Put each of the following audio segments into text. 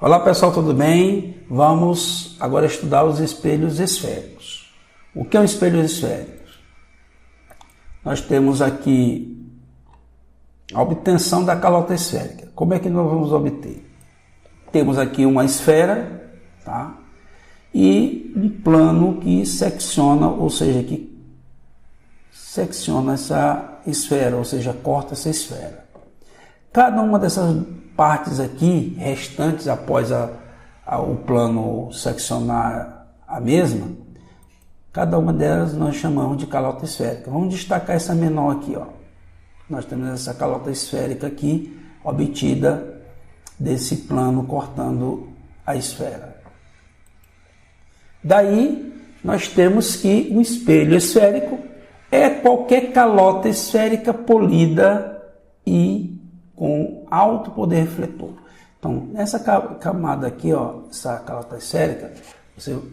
Olá pessoal, tudo bem? Vamos agora estudar os espelhos esféricos. O que é um espelho esférico? Nós temos aqui a obtenção da calota esférica. Como é que nós vamos obter? Temos aqui uma esfera, tá? E um plano que secciona, ou seja, que secciona essa esfera, ou seja, corta essa esfera. Cada uma dessas partes aqui, restantes após o plano seccionar a mesma, cada uma delas nós chamamos de calota esférica. Vamos destacar essa menor aqui, ó. Nós temos essa calota esférica aqui, obtida desse plano cortando a esfera. Daí, nós temos que um espelho esférico é qualquer calota esférica polida e com alto poder refletor. Então, nessa camada aqui, ó, essa calota esférica,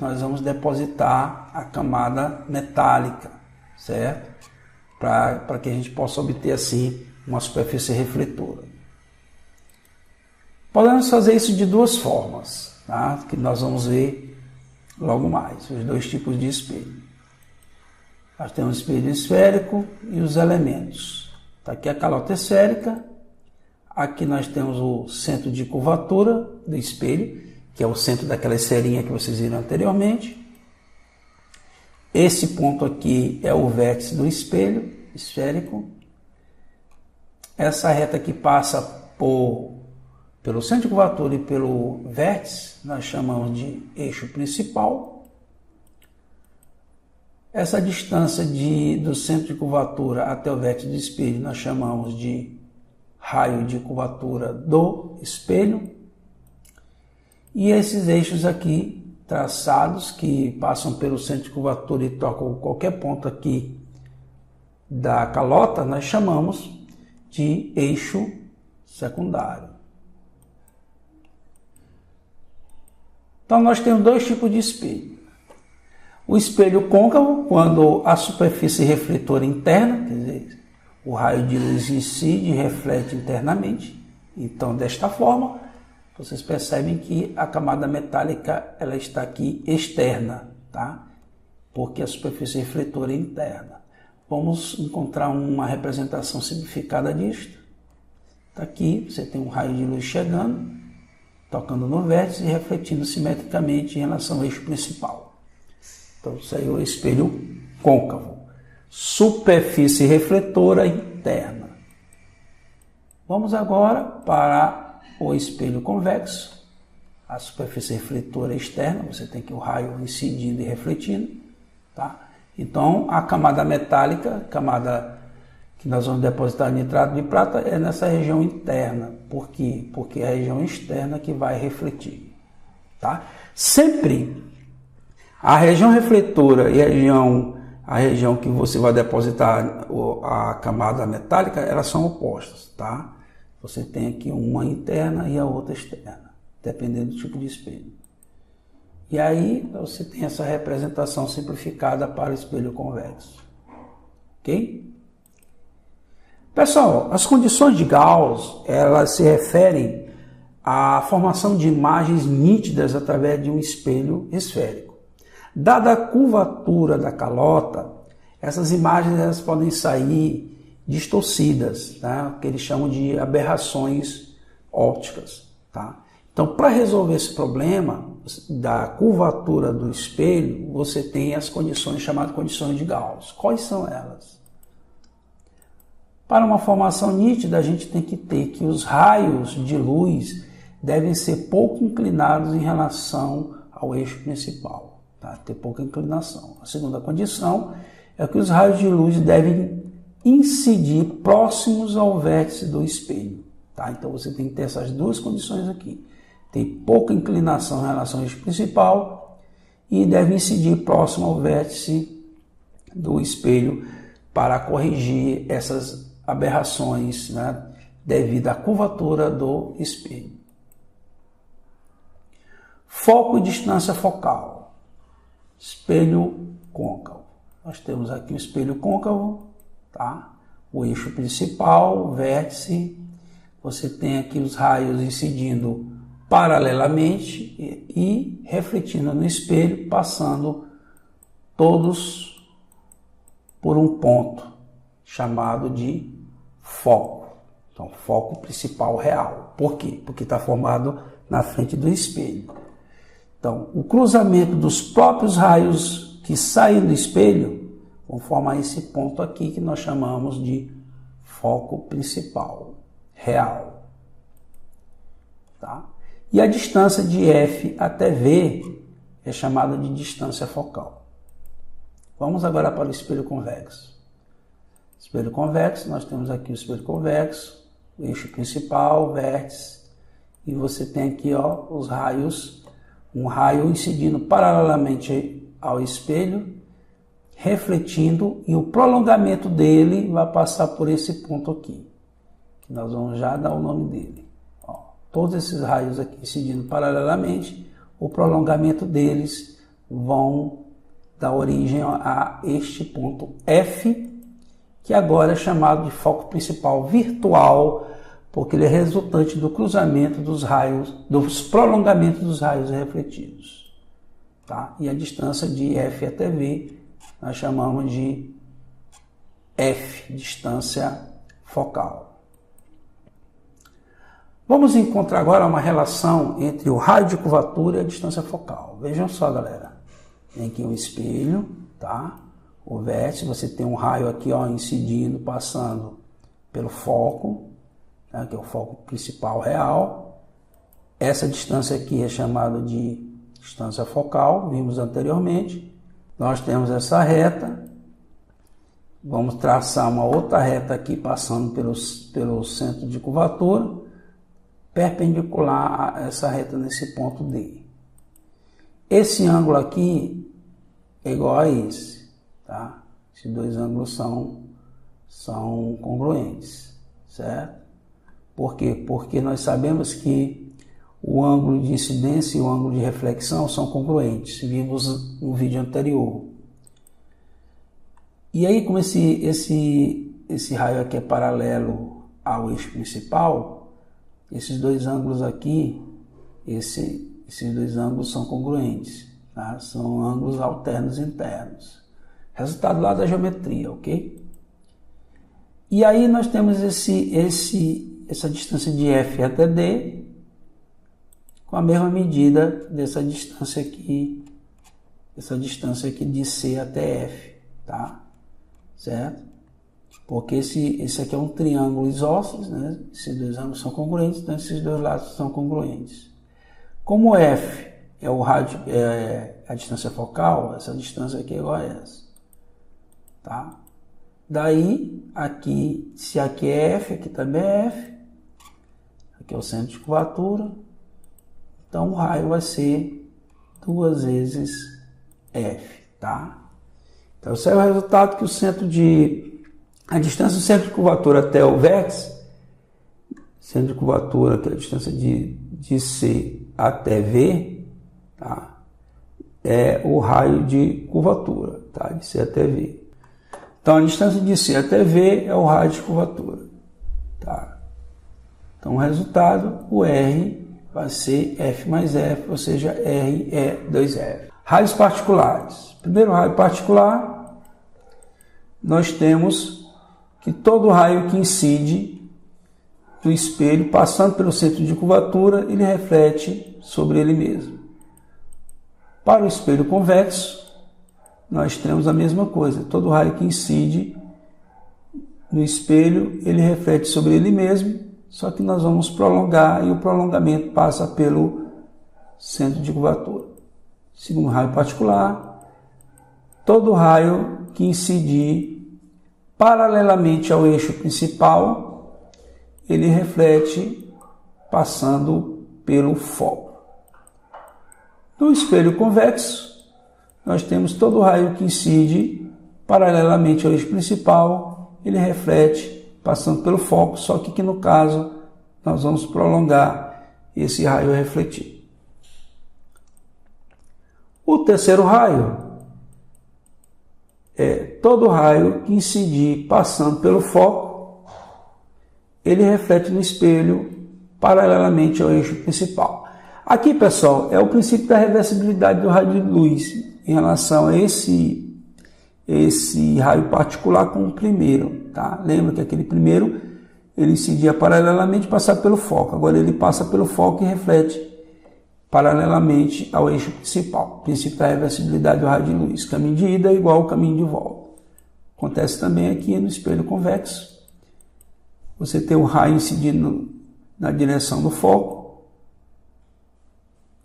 nós vamos depositar a camada metálica, certo? Para que a gente possa obter, assim, uma superfície refletora. Podemos fazer isso de duas formas, tá? Que nós vamos ver logo mais, os dois tipos de espelho. Nós temos o espelho esférico e os elementos. Está aqui a calota esférica. Aqui nós temos o centro de curvatura do espelho, que é o centro daquela esferinha que vocês viram anteriormente. Esse ponto aqui é o vértice do espelho esférico. Essa reta que passa pelo centro de curvatura e pelo vértice, nós chamamos de eixo principal. Essa distância do centro de curvatura até o vértice do espelho, nós chamamos de raio de curvatura do espelho. E esses eixos aqui traçados que passam pelo centro de curvatura e tocam qualquer ponto aqui da calota, nós chamamos de eixo secundário. Então nós temos dois tipos de espelho. O espelho côncavo, quando a superfície refletora interna, quer dizer, o raio de luz incide e reflete internamente. Então, desta forma, vocês percebem que a camada metálica ela está aqui externa, tá? Porque a superfície refletora é interna. Vamos encontrar uma representação simplificada disto. Tá aqui, você tem um raio de luz chegando, tocando no vértice e refletindo simetricamente em relação ao eixo principal. Então, isso aí é o espelho côncavo. Superfície refletora interna. Vamos agora para o espelho convexo. A superfície refletora externa, você tem aqui o raio incidindo e refletindo, tá? Então, a camada metálica, camada que nós vamos depositar nitrato de prata, é nessa região interna. Por quê? Porque é a região externa que vai refletir, tá? Sempre a região refletora e a região que você vai depositar a camada metálica, elas são opostas, tá? Você tem aqui uma interna e a outra externa, dependendo do tipo de espelho. E aí você tem essa representação simplificada para o espelho convexo. Ok? Pessoal, as condições de Gauss, elas se referem à formação de imagens nítidas através de um espelho esférico. Dada a curvatura da calota, essas imagens elas podem sair distorcidas, tá? Que eles chamam de aberrações ópticas. Tá? Então, para resolver esse problema da curvatura do espelho, você tem as condições chamadas condições de Gauss. Quais são elas? Para uma formação nítida, a gente tem que ter que os raios de luz devem ser pouco inclinados em relação ao eixo principal. Tá? Ter pouca inclinação. A segunda condição é que os raios de luz devem incidir próximos ao vértice do espelho. Tá? Então você tem que ter essas duas condições aqui. Ter pouca inclinação em relação ao eixo principal e deve incidir próximo ao vértice do espelho para corrigir essas aberrações, né, devido à curvatura do espelho. Foco e distância focal. Espelho côncavo. Nós temos aqui o espelho côncavo, tá? O eixo principal, o vértice. Você tem aqui os raios incidindo paralelamente e refletindo no espelho, passando todos por um ponto chamado de foco. Então, foco principal real. Por quê? Porque está formado na frente do espelho. Então, o cruzamento dos próprios raios que saem do espelho vão formar esse ponto aqui que nós chamamos de foco principal real. Tá? E a distância de F até V é chamada de distância focal. Vamos agora para o espelho convexo. Espelho convexo, nós temos aqui o espelho convexo, o eixo principal, vértice, e você tem aqui os raios, um raio incidindo paralelamente ao espelho, refletindo, e o prolongamento dele vai passar por esse ponto aqui, que nós vamos já dar o nome dele. Todos esses raios aqui incidindo paralelamente, o prolongamento deles vão dar origem a este ponto F, que agora é chamado de foco principal virtual, porque ele é resultante do cruzamento dos raios, dos prolongamentos dos raios refletidos. Tá? E a distância de F até V nós chamamos de F, distância focal. Vamos encontrar agora uma relação entre o raio de curvatura e a distância focal. Vejam só, galera. Tem aqui um espelho, tá? O vértice, você tem um raio aqui, incidindo, passando pelo foco, tá? Que é o foco principal real. Essa distância aqui é chamada de distância focal, vimos anteriormente. Nós temos essa reta. Vamos traçar uma outra reta aqui, passando pelo centro de curvatura, perpendicular a essa reta nesse ponto D. Esse ângulo aqui é igual a esse, tá? Esses dois ângulos são congruentes, certo? Por quê? Porque nós sabemos que o ângulo de incidência e o ângulo de reflexão são congruentes, vimos no vídeo anterior. E aí, como esse raio aqui é paralelo ao eixo principal, esses dois ângulos aqui, esses dois ângulos são congruentes, tá? São ângulos alternos internos. Resultado lá da geometria, ok? E aí nós temos essa distância de F até D com a mesma medida dessa distância aqui de C até F, tá? Certo? Porque esse aqui é um triângulo isósceles, né? Esses dois ângulos são congruentes, então esses dois lados são congruentes. Como F é o raio, a distância focal, essa distância aqui é igual a essa. Tá? Daí, aqui, se aqui é F, aqui também é F. Aqui é o centro de curvatura. Então, o raio vai ser 2 vezes F. Tá? Então, esse é o resultado que a distância do centro de curvatura até o vértice, centro de curvatura, que é a distância de C até V, tá? É o raio de curvatura, tá? De C até V. Então, a distância de C até V é o raio de curvatura, tá? Então, o resultado, o R vai ser F mais F, ou seja, R é 2F. Raios particulares. Primeiro raio particular, nós temos que todo raio que incide no espelho, passando pelo centro de curvatura, ele reflete sobre ele mesmo. Para o espelho convexo, nós temos a mesma coisa. Todo raio que incide no espelho, ele reflete sobre ele mesmo, só que nós vamos prolongar e o prolongamento passa pelo centro de curvatura. Segundo raio particular, todo raio que incidir paralelamente ao eixo principal, ele reflete passando pelo foco. No espelho convexo, nós temos todo raio que incide paralelamente ao eixo principal, ele reflete passando pelo foco, só que aqui no caso nós vamos prolongar esse raio refletido. O terceiro raio é todo raio que incidir passando pelo foco, ele reflete no espelho paralelamente ao eixo principal. Aqui, pessoal, é o princípio da reversibilidade do raio de luz em relação a esse raio particular com o primeiro, tá? Lembra que aquele primeiro ele incidia paralelamente e passava pelo foco. Agora ele passa pelo foco e reflete paralelamente ao eixo principal. Princípio da reversibilidade do raio de luz. Caminho de ida é igual ao caminho de volta. Acontece também aqui no espelho convexo. Você tem o raio incidindo na direção do foco,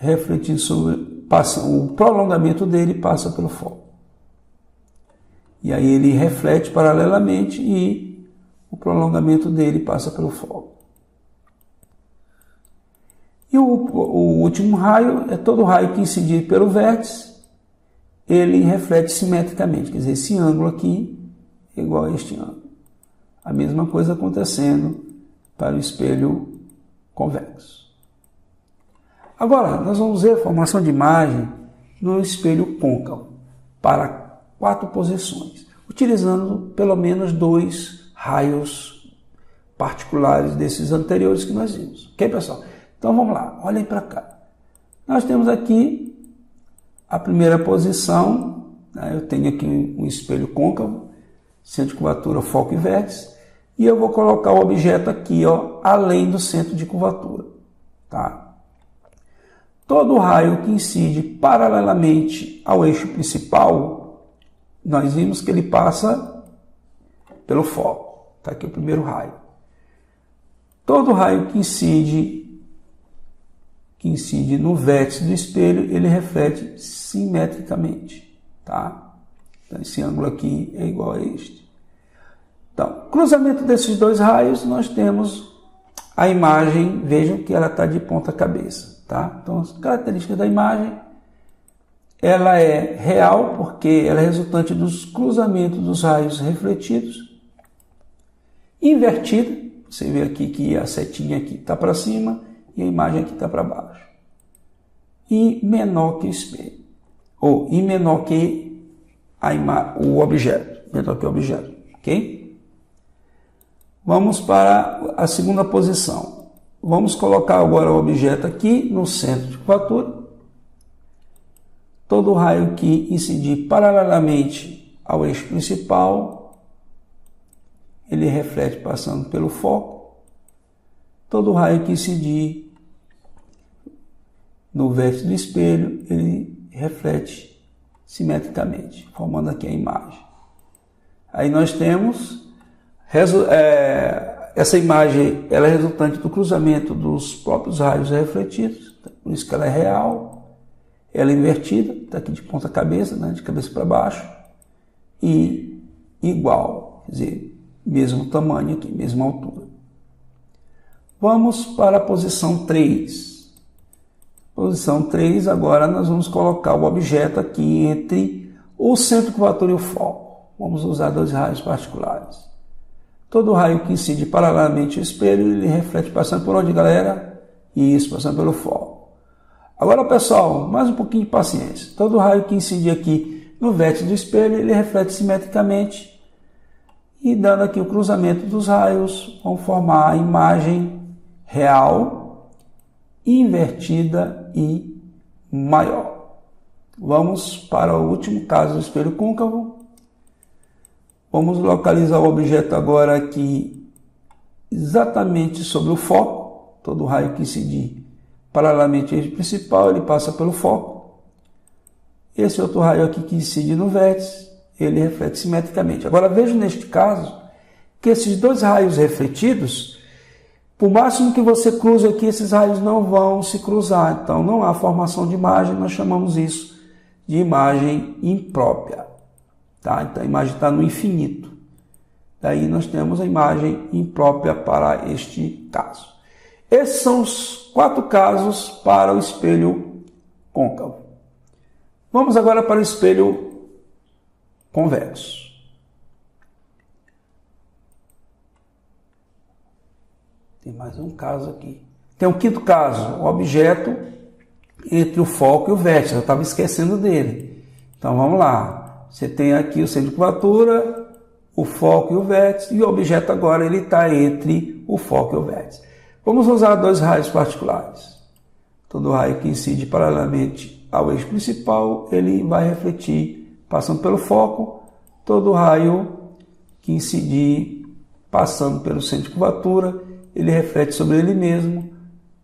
refletindo sobre, o prolongamento dele passa pelo foco. E aí ele reflete paralelamente e o prolongamento dele passa pelo foco. E o último raio é todo raio que incidir pelo vértice, ele reflete simetricamente. Quer dizer, esse ângulo aqui é igual a este ângulo. A mesma coisa acontecendo para o espelho convexo. Agora, nós vamos ver a formação de imagem no espelho côncavo para 4 posições, utilizando pelo menos 2 raios particulares desses anteriores que nós vimos. Ok, pessoal? Então vamos lá, olhem para cá. Nós temos aqui a primeira posição, né? Eu tenho aqui um espelho côncavo, centro de curvatura, foco e vértice, e eu vou colocar o objeto aqui, ó, além do centro de curvatura, tá? Todo raio que incide paralelamente ao eixo principal, nós vimos que ele passa pelo foco. Tá aqui o primeiro raio. Todo raio que incide no vértice do espelho, ele reflete simetricamente, tá? Então, esse ângulo aqui é igual a este. Então, cruzamento desses 2 raios, nós temos a imagem, vejam que ela está de ponta cabeça, tá? Então, as características da imagem, ela é real, porque ela é resultante dos cruzamentos dos raios refletidos. Invertida, você vê aqui que a setinha aqui está para cima e a imagem aqui está para baixo. E menor que o espelho, ou e menor que o objeto, menor que o objeto, ok? Vamos para a segunda posição. Vamos colocar agora o objeto aqui no centro de curvatura. Todo raio que incidir paralelamente ao eixo principal, ele reflete passando pelo foco. Todo raio que incidir no vértice do espelho, ele reflete simetricamente, formando aqui a imagem. Aí nós temos essa imagem, ela é resultante do cruzamento dos próprios raios refletidos, por isso que ela é real. Ela é invertida, está aqui de ponta cabeça, né, de cabeça para baixo, e igual, quer dizer, mesmo tamanho aqui, mesma altura. Vamos para a posição 3. Posição 3, agora nós vamos colocar o objeto aqui entre o centro de curvatura e o foco. Vamos usar 2 raios particulares. Todo raio que incide paralelamente ao espelho, ele reflete passando por onde, galera? Isso, passando pelo foco. Agora, pessoal, mais um pouquinho de paciência. Todo raio que incide aqui no vértice do espelho, ele reflete simetricamente. E dando aqui o cruzamento dos raios, vão formar a imagem real, invertida e maior. Vamos para o último caso do espelho côncavo. Vamos localizar o objeto agora aqui exatamente sobre o foco. Todo raio que incidir paralelamente ao eixo principal, ele passa pelo foco. Esse outro raio aqui que incide no vértice, ele reflete simetricamente. Agora veja neste caso que esses 2 raios refletidos, por máximo que você cruze aqui, esses raios não vão se cruzar. Então não há formação de imagem, nós chamamos isso de imagem imprópria. Tá? Então a imagem está no infinito. Daí nós temos a imagem imprópria para este caso. Esses são os 4 casos para o espelho côncavo. Vamos agora para o espelho convexo. Tem mais um caso aqui. Tem um 5º caso, o objeto entre o foco e o vértice. Eu estava esquecendo dele. Então vamos lá. Você tem aqui o centro de curvatura, o foco e o vértice, e o objeto agora ele está entre o foco e o vértice. Vamos usar 2 raios particulares. todo raio que incide paralelamente ao eixo principal, ele vai refletir passando pelo foco. Todo raio que incidir passando pelo centro de curvatura, ele reflete sobre ele mesmo.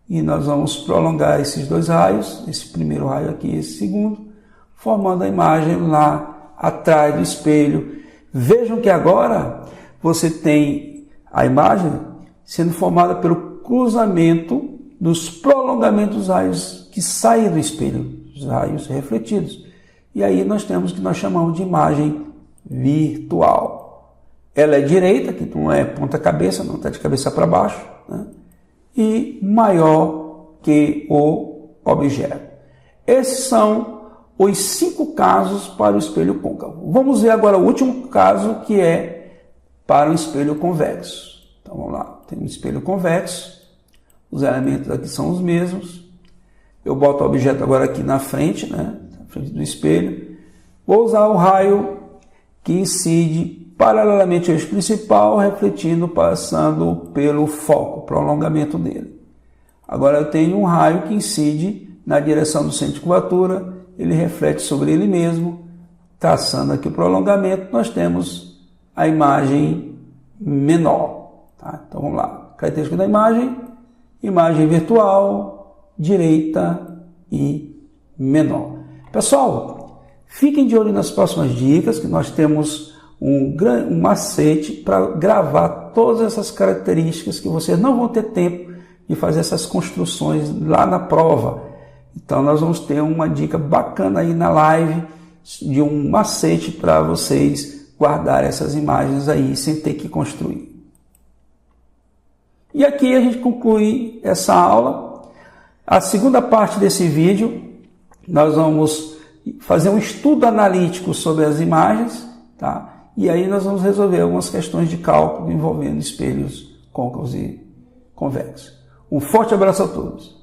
E nós vamos prolongar esses dois raios, esse primeiro raio aqui e esse segundo, formando a imagem lá atrás do espelho. Vejam que agora você tem a imagem sendo formada pelo cruzamento dos prolongamentos dos raios que saem do espelho, os raios refletidos. E aí nós temos o que nós chamamos de imagem virtual. Ela é direita, que não é ponta-cabeça, não está de cabeça para baixo, né? E maior que o objeto. Esses são os 5 casos para o espelho côncavo. Vamos ver agora o último caso, que é para o espelho convexo. Então vamos lá, tem um espelho convexo, os elementos aqui são os mesmos. Eu boto o objeto agora aqui na frente, né, na frente do espelho. Vou usar o raio que incide paralelamente ao eixo principal, refletindo, passando pelo foco, prolongamento dele. Agora eu tenho um raio que incide na direção do centro de curvatura, ele reflete sobre ele mesmo, traçando aqui o prolongamento, nós temos a imagem menor. Tá? Então vamos lá, característica da imagem virtual, direita e menor. Pessoal, fiquem de olho nas próximas dicas, que nós temos um macete para gravar todas essas características que vocês não vão ter tempo de fazer essas construções lá na prova. Então nós vamos ter uma dica bacana aí na live de um macete para vocês guardar essas imagens aí sem ter que construir. E aqui a gente conclui essa aula. A segunda parte desse vídeo nós vamos fazer um estudo analítico sobre as imagens, tá? E aí nós vamos resolver algumas questões de cálculo envolvendo espelhos côncavos e convexos. Um forte abraço a todos.